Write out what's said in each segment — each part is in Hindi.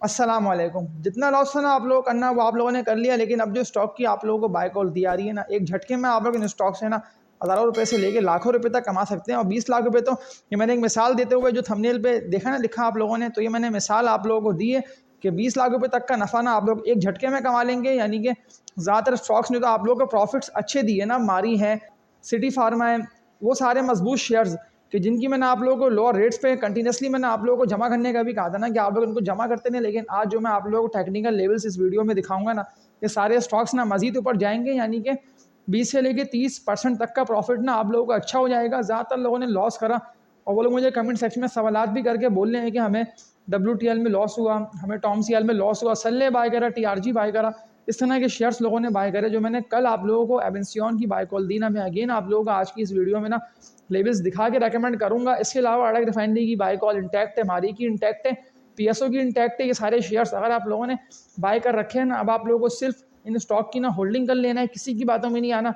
अस्सलाम वालेकुम। जितना लॉस था ना आप लोगों को करना वो आप लोगों ने कर लिया, लेकिन अब जो स्टॉक की आप लोगों को बाय कॉल दी आ रही है ना, एक झटके में आप लोग इन स्टॉक से ना हज़ारों रुपए से लेके लाखों रुपए तक कमा सकते हैं। और 20 लाख रुपए तो ये मैंने एक मिसाल देते हुए जो थंबनेल पे देखा ना लिखा आप लोगों ने, तो ये मैंने मिसाल आप लोगों को दी है कि 20 लाख रुपए तक का नफ़ा ना आप लोग एक झटके में कमा लेंगे। यानी कि ज़्यादातर स्टॉक्स ने तो आप लोगों को प्रॉफिट्स अच्छे दिए ना, मारी है, सिटी फार्मा है, वो सारे मजबूत शेयर्स कि जिनकी मैंने आप लोगों को लोअर रेट्स पे कंटिन्यूसली मैंने आप लोगों को जमा करने का भी कहा था ना कि आप लोग इनको जमा करते नहीं, लेकिन आज जो मैं आप लोगों को टेक्निकल लेवल्स इस वीडियो में दिखाऊंगा ना, ये सारे स्टॉक्स ना मजीद ऊपर जाएंगे। यानी कि 20 से लेके 30% तक का प्रॉफिट ना आप लोगों को अच्छा हो जाएगा। ज़्यादातर लोगों ने लॉस करा और वो लोग मुझे कमेंट सेक्शन में सवालात भी करके बोल रहे हैं कि हमें WTL में लॉस हुआ, हमें टॉमसीएल में लॉस हुआ, सल्ले बाय करा, TRG बाय करा, इस तरह के शेयर्स लोगों ने बाय करे। जो मैंने कल आप लोगों को एवेंसियन की बाय कॉल दी ना, मैं अगेन आप लोगों को आज की इस वीडियो में ना लेवल्स दिखा के रेकमेंड करूंगा। इसके अलावा अडक रिफाइनरी की बाय कॉल इंटैक्ट है, मारी की इंटैक्ट है, PSO की इंटैक्ट है। ये सारे शेयर्स अगर आप लोगों ने बाय कर रखे हैं ना, अब आप लोगों को सिर्फ इन स्टॉक की ना होल्डिंग कर लेना है, किसी की बातों में नहीं आना।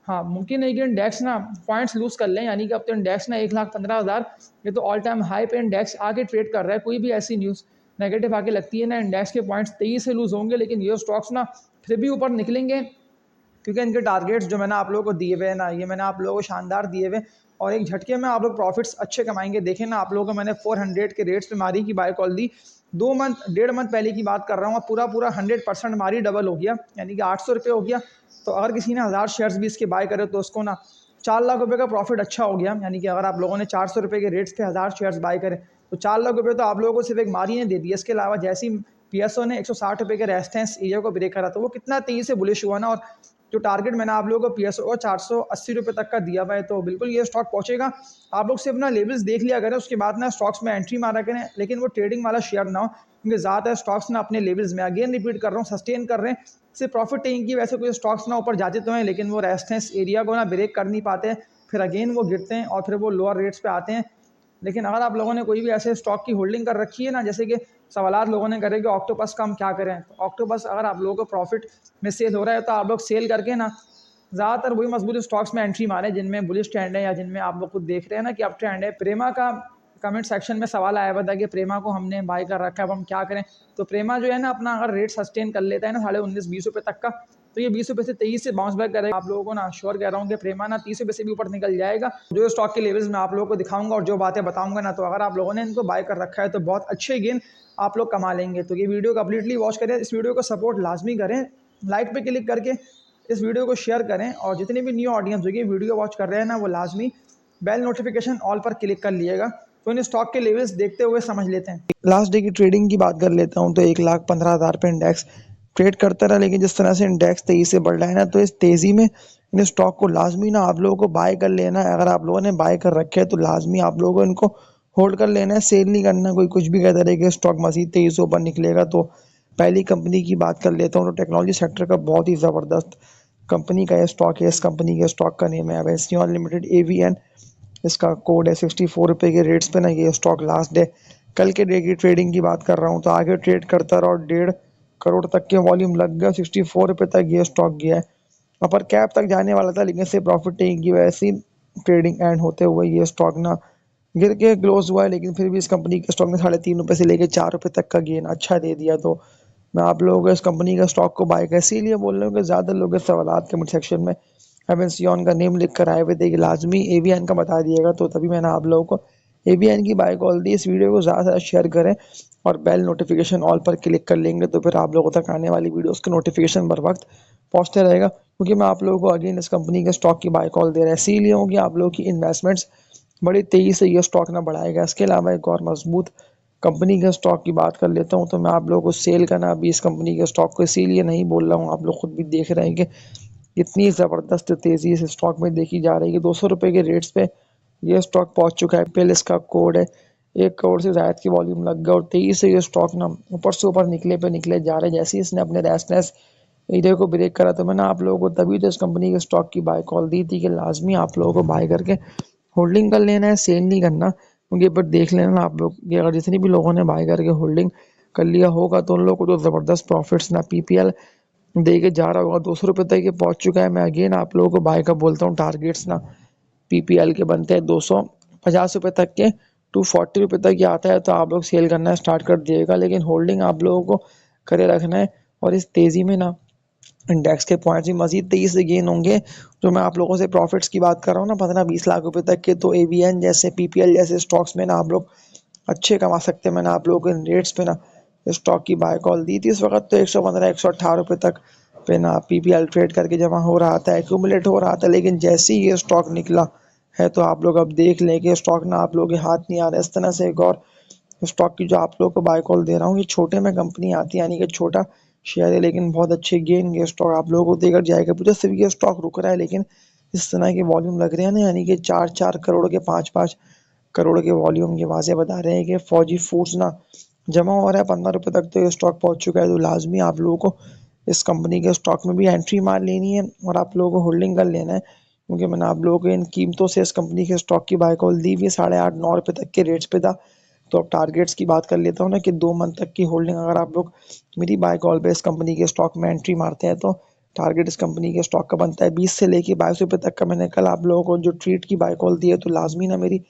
हाँ, मुमकिन है कि इंडेक्स ना पॉइंट्स लूज कर लें, यानी कि अब तो इंडेक्स ना 1,15,000, ये तो ऑल टाइम हाई पे इंडेक्स आके ट्रेड कर रहा है। कोई भी ऐसी न्यूज़ नेगेटिव आके लगती है ना, इंडेक्स के पॉइंट्स तेजी से लूज होंगे, लेकिन ये स्टॉक्स ना फिर भी ऊपर निकलेंगे क्योंकि इनके टारगेट्स जो मैंने आप लोगों को दिए हुए हैं ना, ये मैंने आप लोगों को शानदार दिए हुए और एक झटके में आप लोग प्रॉफिट्स अच्छे कमाएंगे। देखें ना, आप लोगों को मैंने 400 के रेट्स पे मारी की बाय कॉल दी, 2 मंथ 1.5 मंथ पहले की बात कर रहा हूँ। पूरा पूरा 100% मारी डबल हो गया, यानी कि 800 रुपये हो गया। तो अगर किसी ने 1000 शेयर्स भी इसके बाय करे तो उसको ना 4 लाख रुपये का प्रॉफिट अच्छा हो गया। यानी कि अगर आप लोगों ने 400 रुपये के रेट्स पे 1000 शेयर्स बाय करे तो 4 लाख रुपये तो आप लोगों को सिर्फ एक मारी ने दे दिया। इसके अलावा जैसी PSO ने 160 रुपये के रेजिस्टेंस एरिया को ब्रेक करा तो वो कितना तेजी से बुलिश हुआ ना, और जो टारगेट मैंने आप लोगों को PSO और 480 रुपये तक का दिया हुआ है, तो बिल्कुल ये स्टॉक पहुंचेगा। आप लोग सिर्फ ना लेवल्स देख लिया करें, उसके बाद ना स्टॉक्स में एंट्री मारा करें, लेकिन वो ट्रेडिंग वाला शेयर ना हो, क्योंकि ज़्यादातर स्टॉक्स ना अपने लेवल्स में, अगेन रिपीट कर रहा हूँ, सस्टेन कर रहे हैं। सिर्फ प्रॉफिट टेकिंग की वैसे कोई स्टॉक्स ना ऊपर जाते तो हैं, लेकिन वो रेजिस्टेंस एरिया को ना ब्रेक कर नहीं पाते, फिर अगेन वो गिरते हैं और फिर वो लोअर रेट्स पे आते हैं। लेकिन अगर आप लोगों ने कोई भी ऐसे स्टॉक की होल्डिंग कर रखी है ना, जैसे कि सवालात लोगों ने करे कि ऑक्टोपस का हम क्या करें, तो ऑक्टोपस अगर आप लोगों को प्रॉफिट में सेल हो रहा है तो आप लोग सेल करके ना ज़्यादातर वही मजबूत स्टॉक्स में एंट्री मारे जिनमें बुलिश ट्रेंड है या जिनमें आप लोग खुद देख रहे हैं ना कि अब ट्रेंड है। प्रेमा का कमेंट सेक्शन में सवाल आया हुआ था कि प्रेमा को हमने बाय कर रखा है, अब हम क्या करें। तो प्रेमा जो है ना अपना अगर रेट सस्टेन कर लेता है ना 19.5-20 रुपये तक का, तो ये 20 रुपये से 23 से बाउंस बैक करेगा। आप लोगों को ना श्योर कह रहा हूँ कि प्रेमा ना 30 रुपये से भी ऊपर निकल जाएगा। जो स्टॉक के लेवल्स मैं आप लोगों को दिखाऊंगा और जो बातें बताऊंगा ना, तो अगर आप लोगों ने इनको बाय कर रखा है तो बहुत अच्छे गेन आप लोग कमा लेंगे। तो ये वीडियो कंप्लीटली वॉच करें, इस वीडियो को सपोर्ट लाजमी करें, लाइक पे क्लिक करके इस वीडियो को शेयर करें, और जितने भी न्यू ऑडियंस जो कि वीडियो वॉच कर रहे हैं ना, वो लाजमी बेल नोटिफिकेशन ऑल पर क्लिक कर लिएगा। तो इन स्टॉक के लेवल्स देखते हुए समझ लेते हैं। लास्ट डे की ट्रेडिंग की बात कर लेता हूँ, तो 1,15,000 पे इंडेक्स ट्रेड करता रहा, लेकिन जिस तरह से इंडेक्स तेजी से बढ़ रहा है ना, तो इस तेजी में इन स्टॉक को लाजमी ना आप लोगों को बाय कर लेना है। अगर आप लोगों ने बाय कर रखे है तो लाजमी आप लोगों को इनको होल्ड कर लेना है, सेल नहीं करना। कोई कुछ भी कहता रहे कि स्टॉक मजीद तेजी से ऊपर निकलेगा। तो पहली कंपनी की बात कर लेता हूँ, तो टेक्नोलॉजी सेक्टर का बहुत ही ज़बरदस्त कंपनी का ये स्टॉक है। इस कंपनी के स्टॉक का नेम है एवेंसियन लिमिटेड, AVN इसका कोड है। 64 रुपये के रेट्स पे ना ये स्टॉक लास्ट डे कल के डे की ट्रेडिंग की बात कर रहा हूँ, तो आगे ट्रेड करता रहा और 1.5 करोड़ तक के वॉल्यूम लग गया। 64 रुपये तक ये स्टॉक गया है, अपर कैप तक जाने वाला था, लेकिन से प्रॉफिट टेकिंग की वजह से ट्रेडिंग एंड होते हुए ये स्टॉक ना गिर के क्लोज हुआ है। लेकिन फिर भी इस कंपनी के स्टॉक ने 3.5 रुपये से लेकर 4 रुपये तक का गेन अच्छा दे दिया। तो मैं आप लोगों को इस कंपनी का स्टॉक को बाय कर इसीलिए बोल रहा हूँ कि ज़्यादा लोग इस सवालात कमेंट सेक्शन में एवेंसियन का नेम लिख कर आए हुए थे कि लाजमी AVN का बता दिएगा, तो तभी मैंने आप लोगों को AVN की बाय कॉल दी। इस वीडियो को ज़्यादा से ज़्यादा शेयर करें और बेल नोटिफिकेशन ऑल पर क्लिक कर लेंगे, तो फिर आप लोगों तक आने वाली वीडियोस के नोटिफिकेशन बर वक्त पहुँचते रहेगा। क्योंकि मैं आप लोगों को अगेन इस कंपनी के स्टॉक की बाय कॉल दे रहा है, इसीलिए हूँ कि आप लोगों की इन्वेस्टमेंट्स बड़ी तेज़ी से ये स्टॉक ना बढ़ाएगा। इसके अलावा एक और मजबूत कंपनी के स्टॉक की बात कर लेता हूँ, तो मैं आप लोगों को सेल करना अभी इस कंपनी के स्टॉक को इसीलिए नहीं बोल रहा हूँ, आप लोग खुद भी देख रहे हैं कि इतनी ज़बरदस्त तेज़ी इस स्टॉक में देखी जा रही है कि 200 रुपये के रेट्स पे ये स्टॉक पहुंच चुका है। पहले इसका कोड है, 1 करोड़ से ज़्यादा की वॉल्यूम लग गया और तेज़ी से ये स्टॉक ना ऊपर से ऊपर निकले जा रहे हैं। जैसे ही इसने अपने रेजिस्टेंस एरिया को ब्रेक करा, तो मैंने आप लोगों को तभी तो इस कंपनी के स्टॉक की बाय कॉल दी थी कि लाजमी आप लोगों को बाय करके होल्डिंग कर लेना है, सेल नहीं करना। क्योंकि पर देख लेना आप लोग कि अगर जितनी भी लोगों ने बाय करके होल्डिंग कर लिया होगा तो उन लोगों को तो ज़बरदस्त प्रॉफिट्स ना PPL दे के जा रहा होगा। 200 रुपये तक ये पहुंच चुका है। मैं अगेन आप लोगों को बाय का बोलता हूँ, टारगेट्स ना PPL के बनते हैं 250 रुपये तक के। 240 रुपये तक ये आता है तो आप लोग सेल करना स्टार्ट कर दिएगा, लेकिन होल्डिंग आप लोगों को करे रखना है। और इस तेज़ी में ना इंडेक्स के पॉइंट्स भी मजीद तेजी से गेन होंगे। जो मैं आप लोगों से प्रॉफिट्स की बात कर रहा हूँ ना 15-20 लाख रुपए तक के, तो एवीएन जैसे पीपीएल जैसे स्टॉक्स में ना आप लोग अच्छे कमा सकते हैं। मैंने आप लोगों को इन रेट्स पे ना स्टॉक की बाय कॉल दी थी। इस वक्त तो 115-118 रुपये तक पे ना पीपीएल ट्रेड करके जमा हो रहा था, एक्यूमुलेट हो रहा था। लेकिन जैसे ही ये स्टॉक निकला है तो आप लोग अब देख लें कि स्टॉक ना आप लोगों के हाथ नहीं आ रहा है। इस तरह से एक और स्टॉक की जो आप लोगों को बाय कॉल दे रहा हूँ, ये छोटे में कंपनी आती है, यानी कि छोटा शेयर है लेकिन बहुत अच्छे गेन के स्टॉक आप लोगों को देकर जाएगा। मुझे सिर्फ ये स्टॉक रुक रहा है, लेकिन इस तरह के वॉल्यूम लग रहे हैं ना, यानी कि 4-4 करोड़ के 5-5 करोड़ के वॉल्यूम के वाजे बता रहे हैं कि फौजी फूड्स ना जमा हो रहा है 15 रुपये तक, तो ये स्टॉक पहुंच चुका है। तो लाजमी आप लोगों को इस कंपनी के स्टॉक में भी एंट्री मार लेनी है और आप लोगों को होल्डिंग कर लेना है, क्योंकि मैंने आप लोगों को इन कीमतों से इस कंपनी के स्टॉक की बाय कॉल दी हुई है। 8.5-9 रुपये तक के रेट्स पे था। तो अब टारगेट्स की बात कर लेता हूँ ना कि 2 मंथ तक की होल्डिंग अगर आप लोग मेरी बाय कॉल पे इस कंपनी के स्टॉक में एंट्री मारते हैं तो टारगेट इस कंपनी के स्टॉक का बनता है 20 से लेके 22 रुपये तक का। मैंने कल आप लोगों को जो ट्रीट की बाय कॉल दी है, तो लाजमी ना मेरी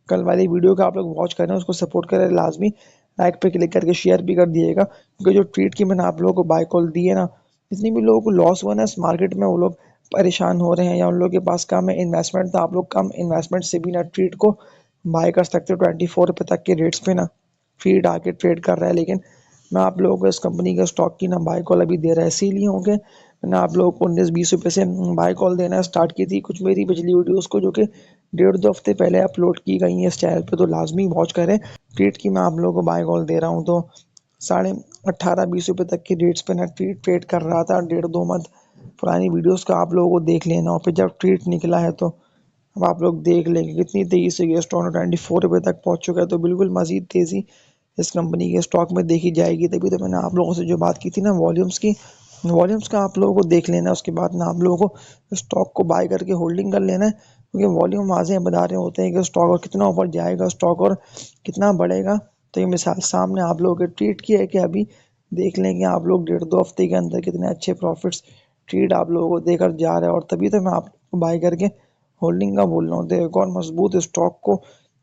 कल वाली वीडियो का आप लोग वॉच करें, उसको सपोर्ट करें, लाजमी लाइक पे क्लिक करके शेयर भी कर दिएगा, क्योंकि जो ट्रीट की मैंने आप लोगों को बाय कॉल दी है ना, जितनी भी लोगों को लॉस हुआ ना इस मार्केट में, वो लोग परेशान हो रहे हैं या उन लोगों के पास कम है इन्वेस्टमेंट, तो आप लोग कम इन्वेस्टमेंट से भी ना ट्रीट को बाय कर सकते हो 24 रुपये तक के रेट्स पे ना ट्रीट आके ट्रेड कर रहा है। लेकिन मैं आप लोगों को इस कंपनी के स्टॉक की ना बाय कॉल अभी दे रहा है, इसीलिए हो गए मैंने आप लोगों को 19-20 रुपये से बाय कॉल देना स्टार्ट की थी। कुछ मेरी पिछली वीडियोस को जो कि 1.5-2 हफ्ते पहले अपलोड की गई हैं इस चैनल पे, तो लाजमी वॉच करें। ट्रीट की मैं आप लोगों को बाय कॉल दे रहा हूँ, तो 18.5-20 रुपये तक की रेट्स पे ना ट्रीट ट्रेड कर रहा था। 1.5-2 मंथ पुरानी वीडियोस का आप लोगों को देख लेना, और फिर जब ट्रीट निकला है तो अब आप लोग देख लेंगे कितनी तेज़ी से ये स्टॉक 24 रुपये तक पहुंच चुका है। तो बिल्कुल मज़ीद तेज़ी इस कंपनी के स्टॉक में देखी जाएगी। तभी तो मैंने आप लोगों से जो बात की थी ना वॉल्यूम्स की, वॉल्यूम्स का आप लोगों को देख लेना है। उसके बाद ना आप लोगों को स्टॉक को बाय करके होल्डिंग कर लेना है, क्योंकि वॉल्यूम वाजे बता रहे होते हैं कि स्टॉक और कितना ऊपर जाएगा, स्टॉक और कितना बढ़ेगा। तो ये मिसाल सामने आप लोगों के ट्रीट की है कि अभी देख लें कि आप लोग 1.5-2 हफ्ते के अंदर कितने अच्छे प्रॉफिट्स ट्रीट आप लोगों को देकर जा रहा है। और तभी तो मैं आपको बाय करके होल्डिंग का बोल रहा हूँ। तो एक और मजबूत स्टॉक को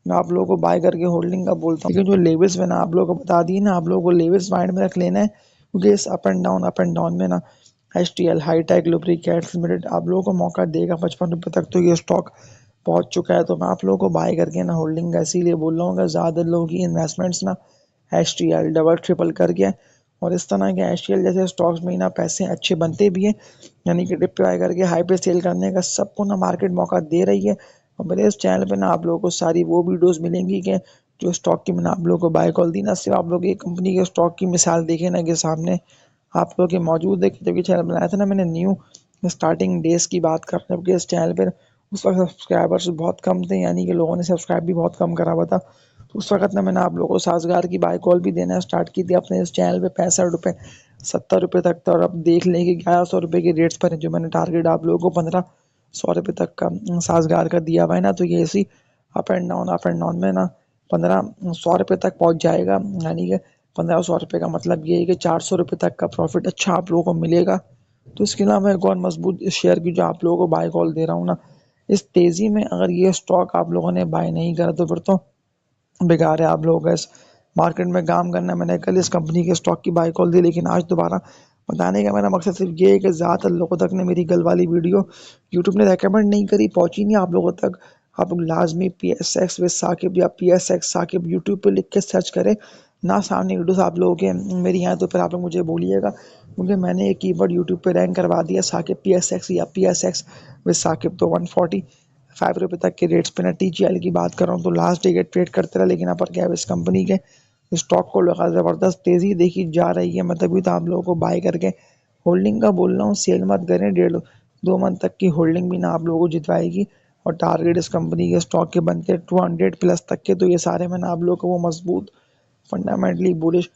मैं आप लोगों को बाय करके होल्डिंग का बोलता हूँ। लेकिन जो लेवल्स मैंने आप लोगों को बता दी ना, आप लोगों को लेवल्स माइंड में रख लेना है, क्योंकि इस अप एंड डाउन में ना HTL हाईटेक लुब्रिकेंट्स लिमिटेड आप लोगों को मौका देगा 55 रुपये तक, तो ये स्टॉक पहुंच चुका है। तो मैं आप लोगों को बाय करके ना होल्डिंग का इसीलिए बोल रहा हूँ कि ज़्यादा लोगों की इन्वेस्टमेंट्स ना HTL डबल ट्रिपल करके, और इस तरह के HTL जैसे स्टॉक्स में ना पैसे अच्छे बनते भी हैं, यानी कि डिप पे बाय करके हाई पे सेल करने का सबको ना मार्केट मौका दे रही है। और मेरे इस चैनल पे ना आप लोगों को सारी वो वीडियोस मिलेंगी कि जो स्टॉक की मैंने आप लोगों को बाय कॉल दी ना, सिर्फ आप लोग एक कंपनी के स्टॉक की मिसाल देखे ना कि सामने आप लोग के मौजूद है। जब ये चैनल बनाया था ना मैंने, न्यू स्टार्टिंग डेज की बात कर रहा हूँ, जबकि इस चैनल पर उस वक्त सब्सक्राइबर्स बहुत कम थे, यानी कि लोगों ने सब्सक्राइब भी बहुत कम करा हुआ था। तो उस वक्त ना मैंने आप लोगों को साजगार की बाय कॉल भी देना स्टार्ट की थी अपने इस चैनल पे 65 रुपये 70 रुपये तक था। और अब देख लें कि 1100 रुपये के रेट्स पर है, जो मैंने टारगेट आप लोगों को 1500 रुपये तक का साजगार का दिया हुआ है ना, तो ये इसी अप एंड डाउन में ना 1500 रुपये तक पहुंच जाएगा। यानी कि 1500 रुपये का मतलब ये है कि 400 रुपये तक का प्रॉफिट अच्छा आप लोगों को मिलेगा। तो इसके अलावा एक और मजबूत शेयर की जो आप लोगों को बाय कॉल दे रहा हूँ ना, इस तेज़ी में अगर ये स्टॉक आप लोगों ने बाय नहीं करा तो फिर तो बेकार है आप लोगों का इस मार्केट में काम करना। मैंने कल इस कंपनी के स्टॉक की बाय कॉल दी, लेकिन आज दोबारा बताने का मेरा मकसद सिर्फ ये है कि ज़्यादातर लोगों तक ने मेरी कल वाली वीडियो यूट्यूब ने रेकमेंड नहीं करी, पहुंची नहीं आप लोगों तक। आप लोग लाजमी PSX विद साकिब या PSX साकिब यूट्यूब पे लिख के सर्च करें ना, सामने वीडियोस आप लोगों के मेरी यहाँ, तो फिर आप लोग मुझे बोलिएगा, क्योंकि मैंने एक कीवर्ड यूट्यूब पे रैंक करवा दिया साकिब PSX या PSX विद साकिब। तो 145 रुपये तक के रेट्स पे ना TGL की बात कर रहा हूँ, तो लास्ट डे के ट्रेड करते रहा। लेकिन यहाँ पर क्या है, इस कंपनी के स्टॉक को लगा ज़बरदस्त तेज़ी देखी जा रही है। मैं तभी तो आप लोगों को बाय करके होल्डिंग का बोल रहा हूँ, सेल मत करें। 1.5-2 मंथ तक की होल्डिंग भी ना आप लोगों को जितवाएगी। और टारगेट इस कंपनी के स्टॉक के बनते हैं 200+ तक के। तो ये सारे मैंने आप लोगों को वो मजबूत फंडामेंटली बुलिश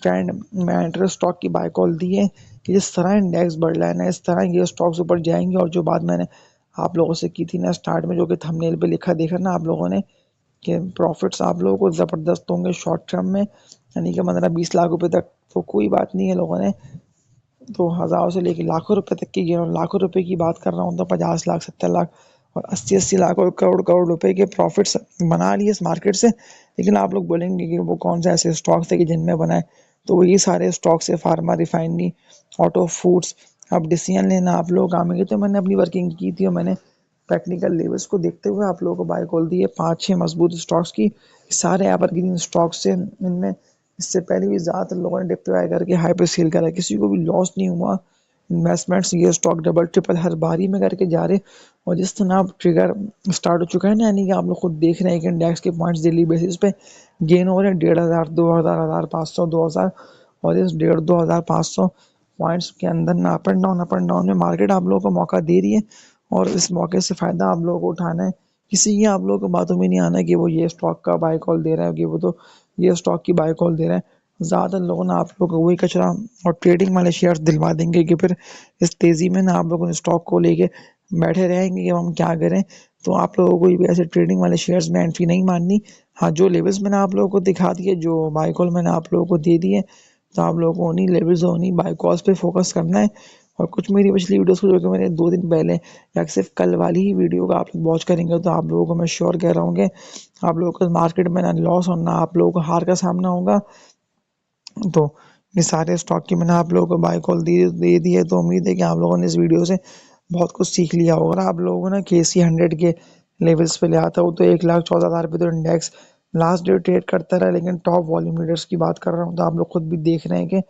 ट्रेंड में एंटर स्टॉक की बाय कॉल दी है कि जिस तरह इंडेक्स बढ़ रहा है ना, इस तरह ये स्टॉक्स ऊपर जाएंगे। और जो बात मैंने आप लोगों से की थी ना स्टार्ट में, जो कि थंबनेल पे लिखा देखा ना आप लोगों ने, कि प्रॉफिट्स आप लोगों को ज़बरदस्त होंगे शॉर्ट टर्म में, यानी कि 15-20 लाख रुपए तक। तो कोई बात नहीं है, लोगों ने तो हज़ारों से लेकर लाखों रुपए तक की गिनो, लाखों रुपए की बात कर रहा हूँ तो 50 लाख 70 लाख और 80-80 लाख और करोड़ करोड़ रुपए के प्रॉफिट्स बना लिए इस मार्केट से। लेकिन आप लोग बोलेंगे कि वो कौन से ऐसे स्टॉक्स थे कि जिनमें बनाए, तो वही सारे स्टॉक्स है, फार्मा, रिफाइनरी, ऑटो, फूड्स। अब डिसीजन लेना आप लोगों को काम है। तो मैंने अपनी वर्किंग की थी और मैंने टेक्निकल लेवल्स को देखते हुए आप लोगों को बाय कॉल दी है 5-6 मजबूत स्टॉक्स की। सारे एवरग्रीन स्टॉक्स हैं इनमें। इससे पहले भी ज़्यादातर लोगों ने डिप्लॉय करके हाई पे सेल करा, किसी को भी लॉस नहीं हुआ। इन्वेस्टमेंट्स ये स्टॉक डबल ट्रिपल हर बारी में करके जा रहे। और जिस तरह अब ट्रिगर स्टार्ट हो चुका है ना, यानी कि आप लोग खुद देख रहे हैं कि इंडेक्स के पॉइंट्स डेली बेसिस पे गेन हो रहे हैं 1,500, 2,000, 1,500, 2,000। और इस 1,500, 2,500 पॉइंट्स के अंदर ना अप एंड डाउन में मार्केट आप लोगों को मौका दे रही है। और इस मौके से फ़ायदा आप लोगों को उठाना है। किसी की आप लोगों को बातों में नहीं आना कि वो ये स्टॉक का बाय कॉल दे रहा है कि वो तो ये स्टॉक की बाय कॉल दे रहा है। ज़्यादातर लोगों ने आप लोगों को वही कचरा और ट्रेडिंग वाले शेयर्स दिलवा देंगे कि फिर इस तेज़ी में ना आप लोगों ने स्टॉक को लेके बैठे रहेंगे कि हम क्या करें। तो आप लोगों को भी ऐसे ट्रेडिंग वाले शेयर्स में एंट्री नहीं मारनी। हाँ, जो लेवल्स मैंने आप लोगों को दिखा दिए, जो बाय कॉल मैंने आप लोगों को दे दिए, तो आप लोगों को उन्हीं लेवल्स और उन्हीं बाय कॉल्स पे फोकस करना है। और कुछ मेरी पिछली वीडियोस को जो कि मैंने 2 दिन पहले या सिर्फ कल वाली ही वीडियो का आप लोग वॉच करेंगे तो आप लोगों को मैं श्योर कह रहा हूँ कि आप लोगों को मार्केट में ना लॉस और ना आप लोगों को हार का सामना होगा। तो ये सारे स्टॉक की मैंने आप लोगों को बाय कॉल दे दी है। तो उम्मीद है कि आप लोगों ने इस वीडियो से बहुत कुछ सीख लिया होगा। आप लोगों को ना KC 100 के लेवल्स पे ले आता हूँ तो 1,14,000 पे तो इंडेक्स लास्ट डे ट्रेड करता रहा। लेकिन टॉप वॉल्यूम लीडर्स की बात कर रहा हूँ तो आप लोग खुद भी देख रहे हैं कि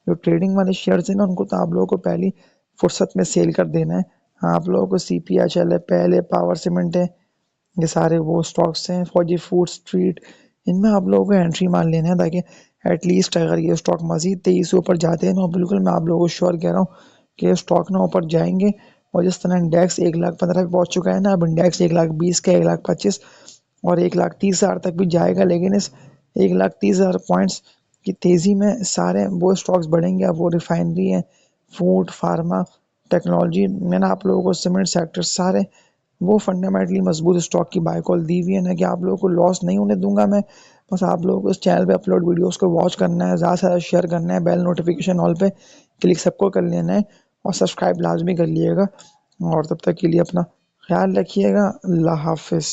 जो ट्रेडिंग वाले शेयर्स हैं ना, उनको तो आप लोगों को पहली फुर्सत में सेल कर देना है। हाँ, आप लोगों को CPHL है, पहले पावर सीमेंट है, ये सारे वो स्टॉक्स हैं, फौजी फूड स्ट्रीट, इनमें आप लोगों को एंट्री मार लेना है ताकि एटलीस्ट अगर ये स्टॉक मजीद तेजी से ऊपर जाते हैं ना, बिल्कुल मैं आप लोगों को श्योर कह रहा हूँ कि ये स्टॉक ना ऊपर जाएंगे। और जिस तरह इंडेक्स 1,15,000 पे पहुंच चुका है ना, अब इंडेक्स 1,20,000 का, 1,25,000 और 1,30,000 तक भी जाएगा। लेकिन इस 1,30,000 पॉइंट्स की तेज़ी में सारे वो स्टॉक्स बढ़ेंगे। अब वो रिफाइनरी है, फूड, फार्मा, टेक्नोलॉजी, मैंने आप लोगों को सीमेंट सेक्टर, सारे वो फंडामेंटली मजबूत स्टॉक की बाय कॉल दी हुई है ना, कि आप लोगों को लॉस नहीं होने दूंगा मैं। बस आप लोगों को इस चैनल पे अपलोड वीडियोस को वॉच करना है, ज़्यादा से ज़्यादा शेयर करना है, बेल नोटिफिकेशन ऑल पे क्लिक सबको कर लेना है और सब्सक्राइब लाजमी कर लिएगा। और तब तक के लिए अपना ख्याल रखिएगा। अल्लाह हाफिज़।